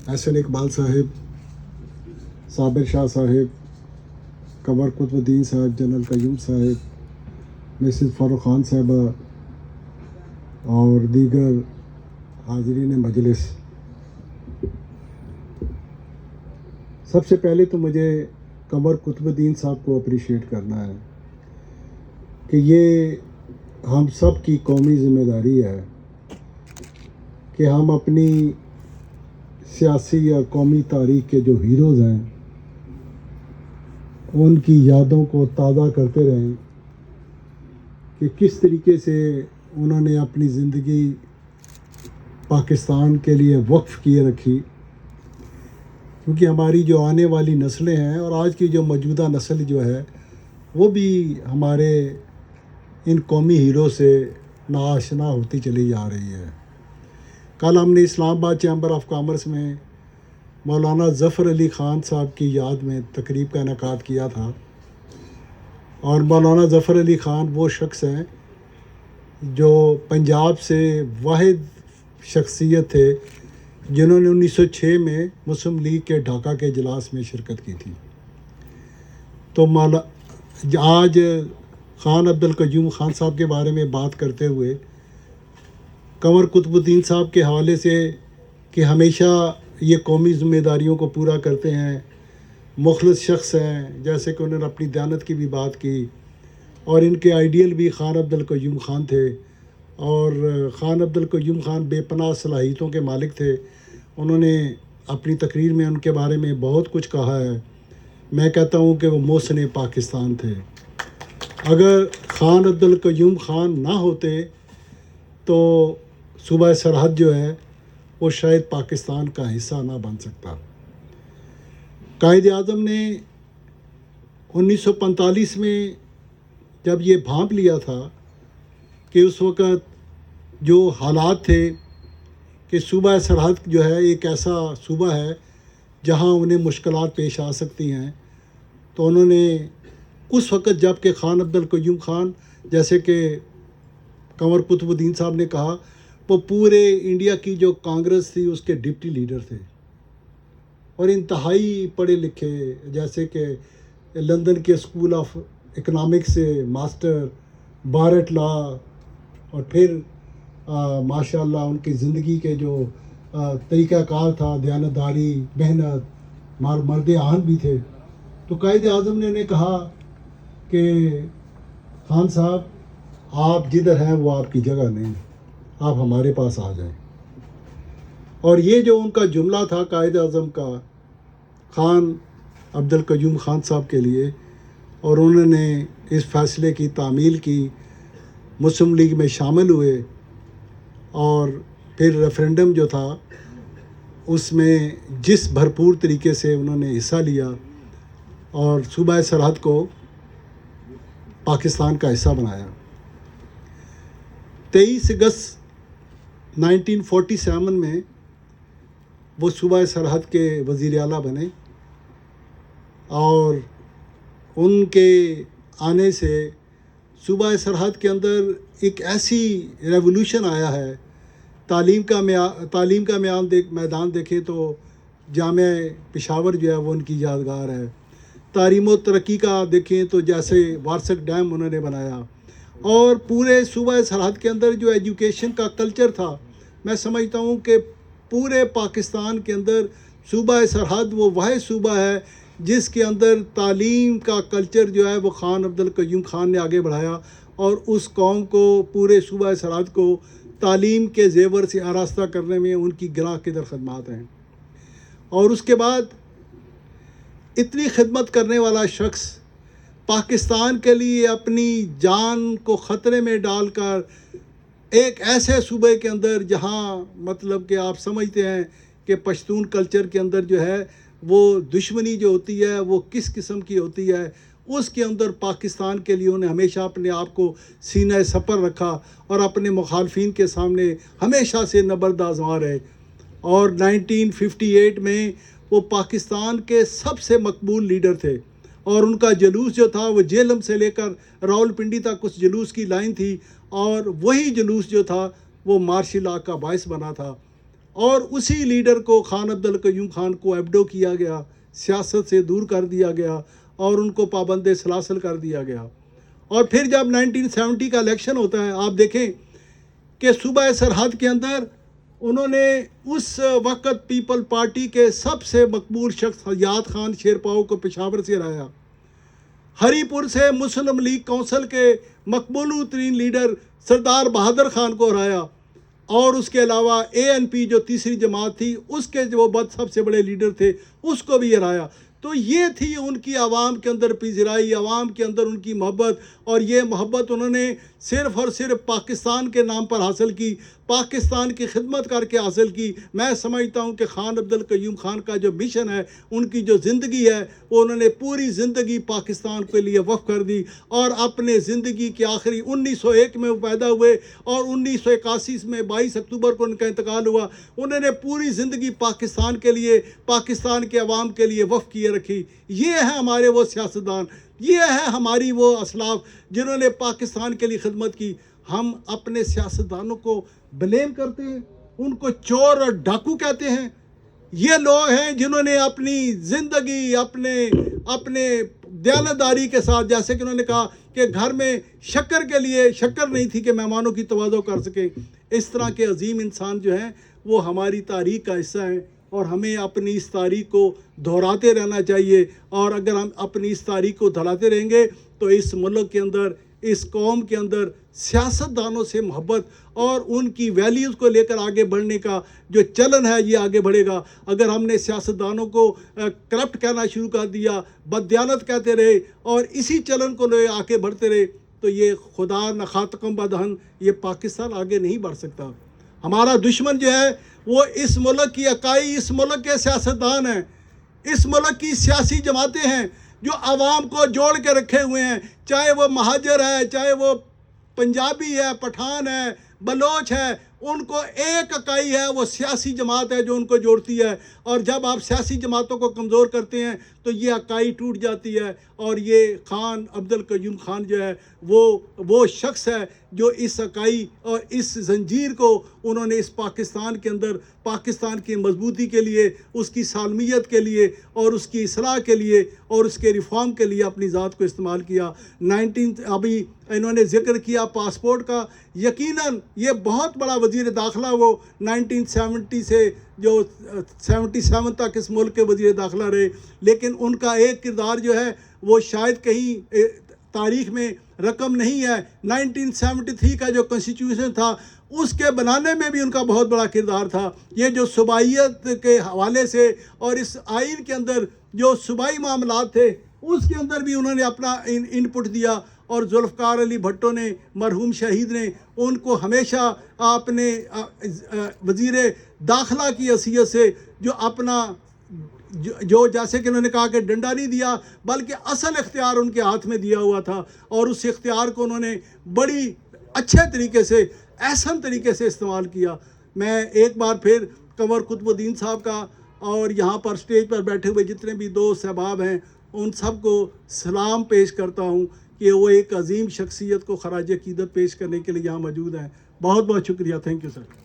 احسن اقبال صاحب، صابر شاہ صاحب، قمر قطب الدین صاحب، جنرل قیوم صاحب، مسز فاروق خان صاحبہ اور دیگر حاضرین مجلس، سب سے پہلے تو مجھے قمر قطب الدین صاحب کو اپریشیٹ کرنا ہے کہ یہ ہم سب کی قومی ذمہ داری ہے کہ ہم اپنی سیاسی یا قومی تاریخ کے جو ہیروز ہیں ان کی یادوں کو تازہ کرتے رہیں کہ کس طریقے سے انہوں نے اپنی زندگی پاکستان کے لیے وقف کیے رکھی، کیونکہ ہماری جو آنے والی نسلیں ہیں اور آج کی جو موجودہ نسل جو ہے وہ بھی ہمارے ان قومی ہیرو سے ناآشنا ہوتی چلی جا رہی ہے۔ کل ہم نے اسلام آباد چیمبر آف کامرس میں مولانا ظفر علی خان صاحب کی یاد میں تقریب کا انعقاد کیا تھا، اور مولانا ظفر علی خان وہ شخص ہیں جو پنجاب سے واحد شخصیت تھے جنہوں نے 1906 میں مسلم لیگ کے ڈھاکہ کے اجلاس میں شرکت کی تھی۔ تو آج خان عبدالقیوم خان صاحب کے بارے میں بات کرتے ہوئے قمر قطب الدین صاحب کے حوالے سے کہ ہمیشہ یہ قومی ذمہ داریوں کو پورا کرتے ہیں، مخلص شخص ہیں، جیسے کہ انہوں نے اپنی دیانت کی بھی بات کی، اور ان کے آئیڈیل بھی خان عبدالقیوم خان تھے، اور خان عبدالقیوم خان بے پناہ صلاحیتوں کے مالک تھے۔ انہوں نے اپنی تقریر میں ان کے بارے میں بہت کچھ کہا ہے۔ میں کہتا ہوں کہ وہ محسن پاکستان تھے۔ اگر خان عبدالقیوم خان نہ ہوتے تو صوبہ سرحد جو ہے وہ شاید پاکستان کا حصہ نہ بن سکتا۔ قائد اعظم نے 1945 میں جب یہ بھانپ لیا تھا کہ اس وقت جو حالات تھے کہ صوبہ سرحد جو ہے ایک ایسا صوبہ ہے جہاں انہیں مشکلات پیش آ سکتی ہیں، تو انہوں نے اس وقت جب کہ خان عبدالقیوم خان، جیسے کہ قمر قطب الدین صاحب نے کہا، وہ پورے انڈیا کی جو کانگریس تھی اس کے ڈپٹی لیڈر تھے، اور انتہائی پڑھے لکھے، جیسے کہ لندن کے اسکول آف اکنامکس سے ماسٹر، بارٹ لا، اور پھر ماشاء اللہ ان کی زندگی کے جو طریقہ کار تھا، دیانتداری، محنت، مرد آہن بھی تھے۔ تو قائد اعظم نے انہیں کہا کہ خان صاحب آپ جدھر ہیں وہ آپ کی جگہ نہیں، آپ ہمارے پاس آ جائیں۔ اور یہ جو ان کا جملہ تھا قائد اعظم کا خان عبدالقیوم خان صاحب کے لیے، اور انہوں نے اس فیصلے کی تعمیل کی، مسلم لیگ میں شامل ہوئے، اور پھر ریفرینڈم جو تھا اس میں جس بھرپور طریقے سے انہوں نے حصہ لیا اور صوبہ سرحد کو پاکستان کا حصہ بنایا۔ 23 اگست 1947 میں وہ صوبہ سرحد کے وزیر اعلیٰ بنے، اور ان کے آنے سے صوبہ سرحد کے اندر ایک ایسی ریولوشن آیا ہے۔ تعلیم کا میدان دیکھیں تو جامعہ پشاور جو ہے وہ ان کی یادگار ہے۔ تعلیم و ترقی کا دیکھیں تو جیسے وارسک ڈیم انہوں نے بنایا، اور پورے صوبہ سرحد کے اندر جو ایجوکیشن کا کلچر تھا، میں سمجھتا ہوں کہ پورے پاکستان کے اندر صوبہ سرحد وہ واحد صوبہ ہے جس کے اندر تعلیم کا کلچر جو ہے وہ خان عبدالقیوم خان نے آگے بڑھایا، اور اس قوم کو، پورے صوبہ سرحد کو تعلیم کے زیور سے آراستہ کرنے میں ان کی گراں قدر خدمات ہیں۔ اور اس کے بعد اتنی خدمت کرنے والا شخص پاکستان کے لیے اپنی جان کو خطرے میں ڈال کر ایک ایسے صوبے کے اندر جہاں مطلب کہ آپ سمجھتے ہیں کہ پشتون کلچر کے اندر جو ہے وہ دشمنی جو ہوتی ہے وہ کس قسم کی ہوتی ہے، اس کے اندر پاکستان کے لیے انہیں ہمیشہ اپنے آپ کو سینہ سپر رکھا، اور اپنے مخالفین کے سامنے ہمیشہ سے نبرد آزما رہے۔ اور 1958 میں وہ پاکستان کے سب سے مقبول لیڈر تھے، اور ان کا جلوس جو تھا وہ جہلم سے لے کر راولپنڈی تک اس جلوس کی لائن تھی، اور وہی جلوس جو تھا وہ مارشل لا کا باعث بنا تھا۔ اور اسی لیڈر کو خان عبد القیوم خان کو ایبڈو کیا گیا، سیاست سے دور کر دیا گیا اور ان کو پابند سلاسل کر دیا گیا۔ اور پھر جب 1970 کا الیکشن ہوتا ہے، آپ دیکھیں کہ صوبہ سرحد کے اندر انہوں نے اس وقت پیپل پارٹی کے سب سے مقبول شخص حیات خان شیرپاؤ کو پشاور سے ہرایا، ہری پور سے مسلم لیگ کونسل کے مقبول ترین لیڈر سردار بہادر خان کو ہرایا، اور اس کے علاوہ ANP جو تیسری جماعت تھی اس کے جو سب سے بڑے لیڈر تھے اس کو بھی ہرایا۔ تو یہ تھی ان کی عوام کے اندر پذیرائی، عوام کے اندر ان کی محبت، اور یہ محبت انہوں نے صرف اور صرف پاکستان کے نام پر حاصل کی، پاکستان کی خدمت کر کے حاصل کی۔ میں سمجھتا ہوں کہ خان عبد القیوم خان کا جو مشن ہے، ان کی جو زندگی ہے، وہ انہوں نے پوری زندگی پاکستان کے لیے وقف کر دی، اور اپنے زندگی کے آخری 1901 میں وہ پیدا ہوئے اور 1981 میں 22 اکتوبر کو ان کا انتقال ہوا۔ انہوں نے پوری زندگی پاکستان کے لیے، پاکستان کے عوام کے لیے وقف کیے رکھی۔ یہ ہیں ہمارے وہ سیاستدان، یہ ہے ہماری وہ اسلاف جنہوں نے پاکستان کے لیے خدمت کی۔ ہم اپنے سیاستدانوں کو بلیم کرتے ہیں، ان کو چور اور ڈاکو کہتے ہیں۔ یہ لوگ ہیں جنہوں نے اپنی زندگی اپنے دیانتداری کے ساتھ، جیسے کہ انہوں نے کہا کہ گھر میں شکر کے لیے شکر نہیں تھی کہ مہمانوں کی تواضع کر سکیں، اس طرح کے عظیم انسان جو ہیں وہ ہماری تاریخ کا حصہ ہیں، اور ہمیں اپنی اس تاریخ کو دہراتے رہنا چاہیے۔ اور اگر ہم اپنی اس تاریخ کو دہراتے رہیں گے تو اس ملک کے اندر، اس قوم کے اندر سیاستدانوں سے محبت اور ان کی ویلیوز کو لے کر آگے بڑھنے کا جو چلن ہے یہ آگے بڑھے گا۔ اگر ہم نے سیاستدانوں کو کرپٹ کہنا شروع کر دیا، بددیانت کہتے رہے اور اسی چلن کو لے آگے بڑھتے رہے، تو یہ خدا نخاتکم بدہن، یہ پاکستان آگے نہیں بڑھ سکتا۔ ہمارا دشمن جو ہے وہ اس ملک کی اکائی، اس ملک کے سیاستدان ہیں، اس ملک کی سیاسی جماعتیں ہیں جو عوام کو جوڑ کے رکھے ہوئے ہیں، چاہے وہ مہاجر ہے، چاہے وہ پنجابی ہے، پٹھان ہے، بلوچ ہے، ان کو ایک اکائی ہے، وہ سیاسی جماعت ہے جو ان کو جوڑتی ہے۔ اور جب آپ سیاسی جماعتوں کو کمزور کرتے ہیں تو یہ اکائی ٹوٹ جاتی ہے، اور یہ خان عبد القیوم خان جو ہے وہ شخص ہے جو اس اکائی اور اس زنجیر کو انہوں نے اس پاکستان کے اندر، پاکستان کی مضبوطی کے لیے، اس کی سالمیت کے لیے اور اس کی اصلاح کے لیے اور اس کے ریفارم کے لیے اپنی ذات کو استعمال کیا۔ ابھی انہوں نے ذکر کیا پاسپورٹ کا، یقیناً یہ بہت بڑا وزیر داخلہ وہ 1970 سے جو 77 تک اس ملک کے وزیر داخلہ رہے، لیکن ان کا ایک کردار جو ہے وہ شاید کہیں تاریخ میں رقم نہیں ہے۔ 1973 کا جو کنسٹیٹیوشن تھا اس کے بنانے میں بھی ان کا بہت بڑا کردار تھا۔ یہ جو صوبائیت کے حوالے سے اور اس آئین کے اندر جو صوبائی معاملات تھے اس کے اندر بھی انہوں نے اپنا انپٹ دیا، اور ذوالفقار علی بھٹو نے، مرحوم شہید نے، ان کو ہمیشہ اپنے وزیر داخلہ کی حیثیت سے جو اپنا جو جیسے کہ انہوں نے کہا کہ ڈنڈا نہیں دیا بلکہ اصل اختیار ان کے ہاتھ میں دیا ہوا تھا، اور اس اختیار کو انہوں نے بڑی اچھے طریقے سے، احسن طریقے سے استعمال کیا۔ میں ایک بار پھر کنور قطب الدین صاحب کا اور یہاں پر سٹیج پر بیٹھے ہوئے جتنے بھی دوست احباب ہیں ان سب کو سلام پیش کرتا ہوں کہ وہ ایک عظیم شخصیت کو خراج عقیدت پیش کرنے کے لیے یہاں موجود ہیں۔ بہت بہت شکریہ، تھینک یو سر۔